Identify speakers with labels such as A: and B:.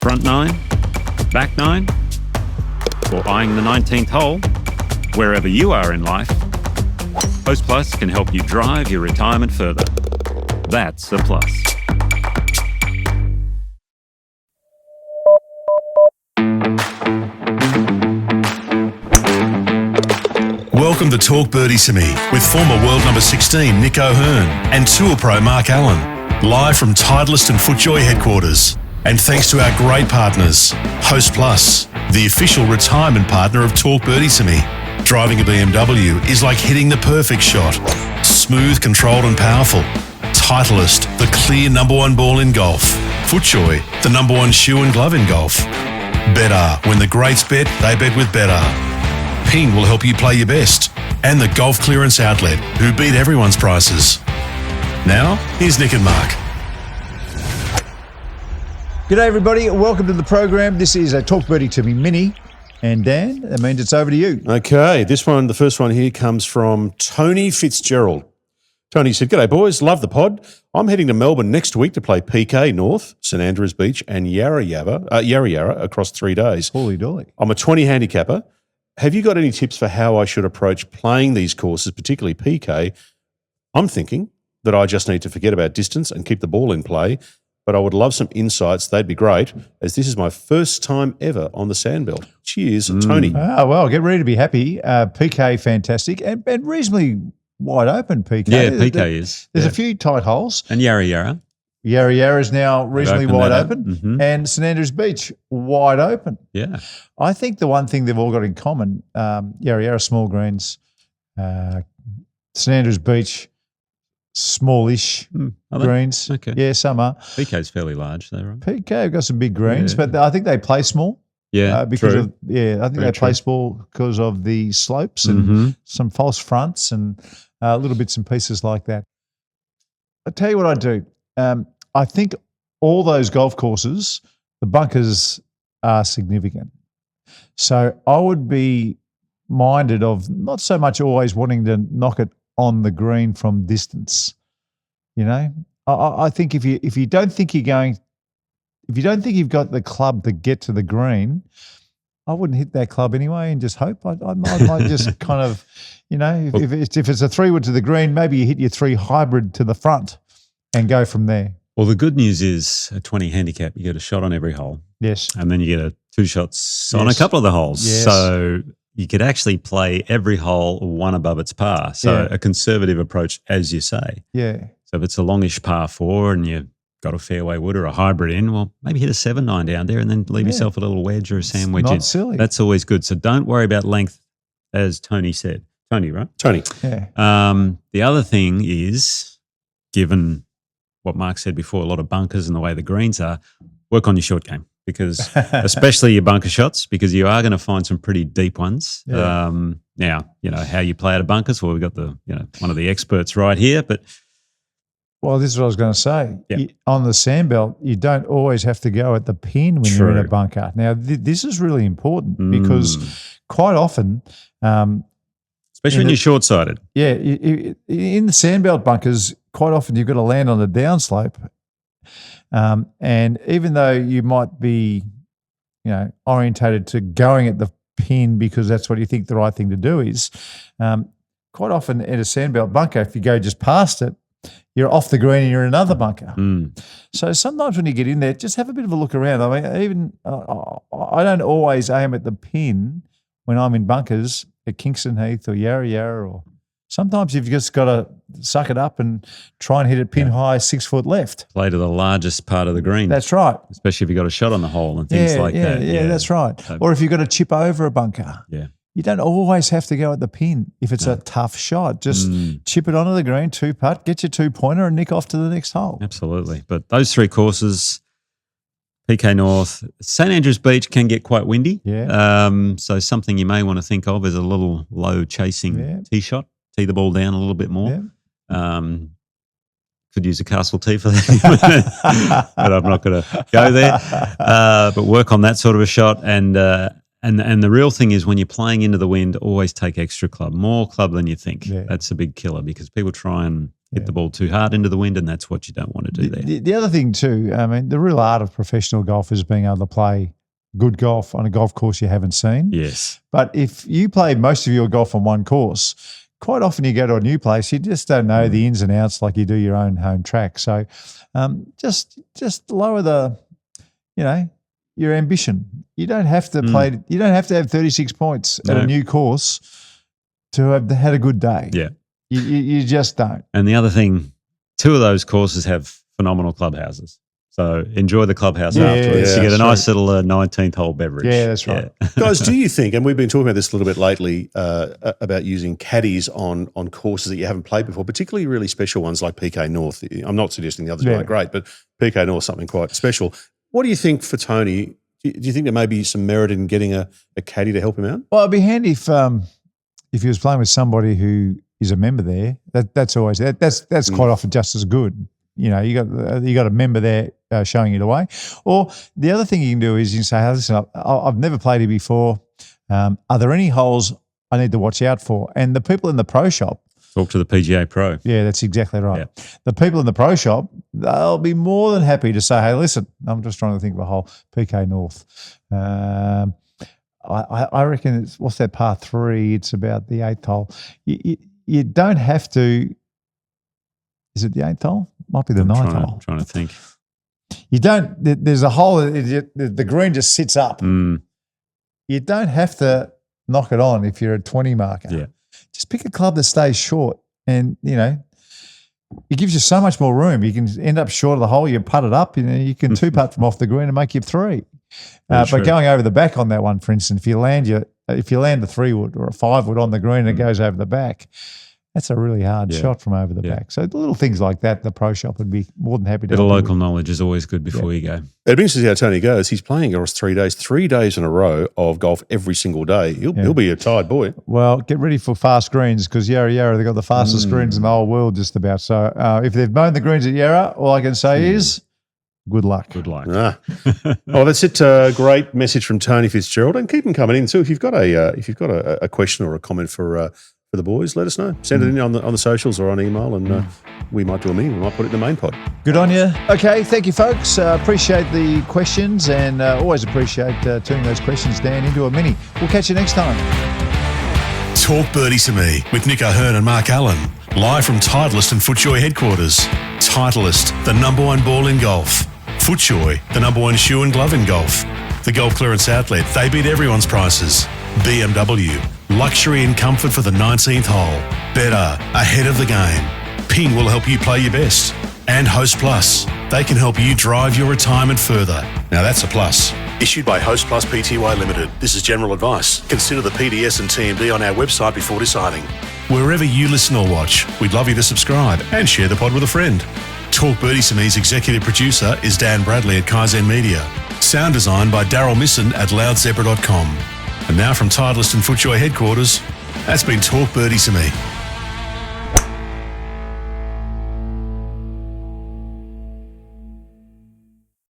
A: Front 9, back 9, or eyeing the 19th hole, wherever you are in life, Host Plus can help you drive your retirement further. That's a plus.
B: Welcome to Talk Birdie to Me with former world number 16 Nick O'Hearn and Tour Pro Mark Allen, live from Titleist and FootJoy headquarters. And thanks to our great partners, Host Plus, the official retirement partner of Talk Birdie to Me. Driving a BMW is like hitting the perfect shot. Smooth, controlled and powerful. Titleist, the clear number one ball in golf. FootJoy, the number one shoe and glove in golf. Better, when the greats bet, they bet with Better. Ping will help you play your best. And the Golf Clearance Outlet, who beat everyone's prices. Now, here's Nick and Mark.
C: G'day everybody, welcome to the program. This is a Talk Birdie to Me mini. And Dan, that means it's over to you.
D: Okay, the first one here comes from Tony Fitzgerald. Tony said, "G'day boys, love the pod. I'm heading to Melbourne next week to play PK North, St Andrews Beach and Yarra across 3 days.
C: Holy dolly.
D: I'm a 20 handicapper. Have you got any tips for how I should approach playing these courses, particularly PK? I'm thinking that I just need to forget about distance and keep the ball in play, but I would love some insights. They'd be great, as this is my first time ever on the Sandbelt. Cheers, Tony."
C: Oh, well, get ready to be happy. PK, fantastic, and reasonably wide open, PK.
A: Yeah, PK is.
C: There's a few tight holes.
A: And Yarra.
C: Yarra is now reasonably wide open.
A: Mm-hmm.
C: And St Andrews Beach, wide open.
A: Yeah.
C: I think the one thing they've all got in common, Yarra, small greens, St Andrews Beach, smallish greens.
A: Okay.
C: Yeah, some are.
A: PK's fairly large though, right?
C: PK have got some big greens,
A: Yeah.
C: but I think they play small.
A: Yeah,
C: because
A: true.
C: of I think
A: Very
C: they play
A: true.
C: small because of the slopes and some false fronts and little bits and pieces like that. I'll tell you what I do. I think all those golf courses, the bunkers are significant. So I would be minded of not so much always wanting to knock it on the green from distance. You know, I think if you don't think you're going, if you don't think you've got the club to get to the green, I wouldn't hit that club anyway and just hope. I might just kind of, you know, if it's a 3-wood to the green, maybe you hit your 3 hybrid to the front and go from there.
A: Well, the good news is a 20 handicap, you get a shot on every hole.
C: Yes.
A: And then you get 2 shots on a
C: Yes.
A: couple of the holes.
C: Yes.
A: So you could actually play every hole one above its par. So
C: Yeah.
A: a conservative approach, as you say.
C: Yeah.
A: So if it's a longish par 4 and you've got a fairway wood or a hybrid in, well, maybe hit a 7-9 down there and then leave yourself a little wedge or a sandwich in.
C: Not silly.
A: That's always good. So don't worry about length, as Tony said. Tony, right?
D: Tony.
C: Yeah.
A: The other thing is, given what Mark said before, a lot of bunkers and the way the greens are, work on your short game, because especially your bunker shots, because you are going to find some pretty deep ones.
C: Yeah.
A: Now, you know, how you play out of bunkers, well, we've got one of the experts right here, but
C: Well, this is what I was going to say.
A: Yeah.
C: On the Sandbelt, you don't always have to go at the pin when you're in a
A: True.
C: bunker. Now, this is really important because quite often,
A: especially when you're short-sighted.
C: in the Sandbelt bunkers, quite often you've got to land on the downslope. And even though you might be, you know, orientated to going at the pin because that's what you think the right thing to do is, quite often in a Sandbelt bunker, if you go just past it, you're off the green and you're in another bunker. So sometimes when you get in there, just have a bit of a look around. I mean, even I don't always aim at the pin when I'm in bunkers at Kingston Heath or Yarra, or sometimes you've just got to suck it up and try and hit it pin high 6 foot left.
A: Play to the largest part of the green.
C: That's right.
A: Especially if you've got a shot on the hole and things like that.
C: Yeah, that's right.
A: So-
C: Or if you've got to chip over a bunker.
A: Yeah.
C: You don't always have to go at the pin if it's a tough shot. Just chip it onto the green, 2-putt, get your 2-pointer and nick off to the next hole.
A: Absolutely. But those 3 courses, PK North, St Andrews Beach can get quite windy.
C: Yeah.
A: So something you may want to think of is a little low chasing tee shot, tee the ball down a little bit more.
C: Yeah.
A: Could use a castle tee for that, but I'm not going to go there. But work on that sort of a shot. And the real thing is when you're playing into the wind, always take extra club, more club than you think.
C: Yeah.
A: That's a big killer because people try and hit the ball too hard into the wind, and that's what you don't want to do there.
C: The other thing too, I mean, the real art of professional golf is being able to play good golf on a golf course you haven't seen.
A: Yes.
C: But if you play most of your golf on one course, quite often you go to a new place, you just don't know the ins and outs like you do your own home track. So just lower the, your ambition. You don't have to play. You don't have to have 36 points at a new course to have had a good day.
A: Yeah.
C: You just don't.
A: And the other thing, 2 of those courses have phenomenal clubhouses. So enjoy the clubhouse afterwards.
C: Yeah,
A: you get a nice
C: right.
A: little 19th hole beverage.
C: Yeah, that's right.
A: Yeah.
D: Guys, do you think, and we've been talking about this a little bit lately, about using caddies on courses that you haven't played before, particularly really special ones like PK North. I'm not suggesting the others aren't great, but PK North something quite special. What do you think for Tony? Do you think there may be some merit in getting a caddy to help him out?
C: Well, it'd be handy if he was playing with somebody who is a member there. That's always that's quite often just as good. You got a member there showing you the way. Or the other thing you can do is you can say, hey, listen, I've never played here before. Are there any holes I need to watch out for? And the people in the pro shop.
A: Talk to the PGA Pro.
C: Yeah, that's exactly right.
A: Yeah.
C: The people in the pro shop, they'll be more than happy to say, hey, listen, I'm just trying to think of a hole, PK North. I reckon what's that par 3? It's about the 8th hole. You don't have to. Is it the 8th hole? Might be the 9th hole.
A: I'm trying to think.
C: You don't. There's a hole. The green just sits up. You don't have to knock it on if you're a 20 marker.
A: Yeah.
C: Just pick a club that stays short, and it gives you so much more room. You can end up short of the hole. You putt it up. You can 2-putt from off the green and make you 3. But going over the back on that one, for instance, if you land the 3-wood or a 5-wood on the green and it goes over the back, that's a really hard shot from over the back. So the little things like that, the pro shop would be more than happy to.
A: Bit of local knowledge is always good before you go.
D: It'd be interesting to see how Tony goes. He's playing across 3 days, 3 days in a row of golf every single day. He'll be a tired boy.
C: Well, get ready for fast greens because Yarra, they've got the fastest greens in the whole world just about. So if they've mown the greens at Yarra, all I can say is good luck.
A: Good luck.
D: Oh, that's it. Great message from Tony Fitzgerald, and keep them coming in too. If you've got a question or a comment for the boys, let us know. Send it in on the socials or on email, and we might do a mini. We might put it in the main pod.
C: Good on you. Okay, thank you, folks. Appreciate the questions, and always appreciate turning those questions down into a mini. We'll catch you next time.
B: Talk Birdie to Me with Nick O'Hearn and Mark Allen. Live from Titleist and FootJoy headquarters. Titleist, the #1 ball in golf. FootJoy, the #1 shoe and glove in golf. The Golf Clearance Outlet, they beat everyone's prices. BMW, luxury and comfort for the 19th hole. Better, ahead of the game. Ping will help you play your best. And Host Plus, they can help you drive your retirement further. Now that's a plus. Issued by Host Plus Pty Limited. This is general advice. Consider the PDS and TMD on our website before deciding. Wherever you listen or watch, we'd love you to subscribe and share the pod with a friend. Talk Birdie to Me's executive producer is Dan Bradley at Kaizen Media. Sound design by Daryl Misson at loudzebra.com. And now from Titleist and FootJoy headquarters, that's been Talk Birdie to Me.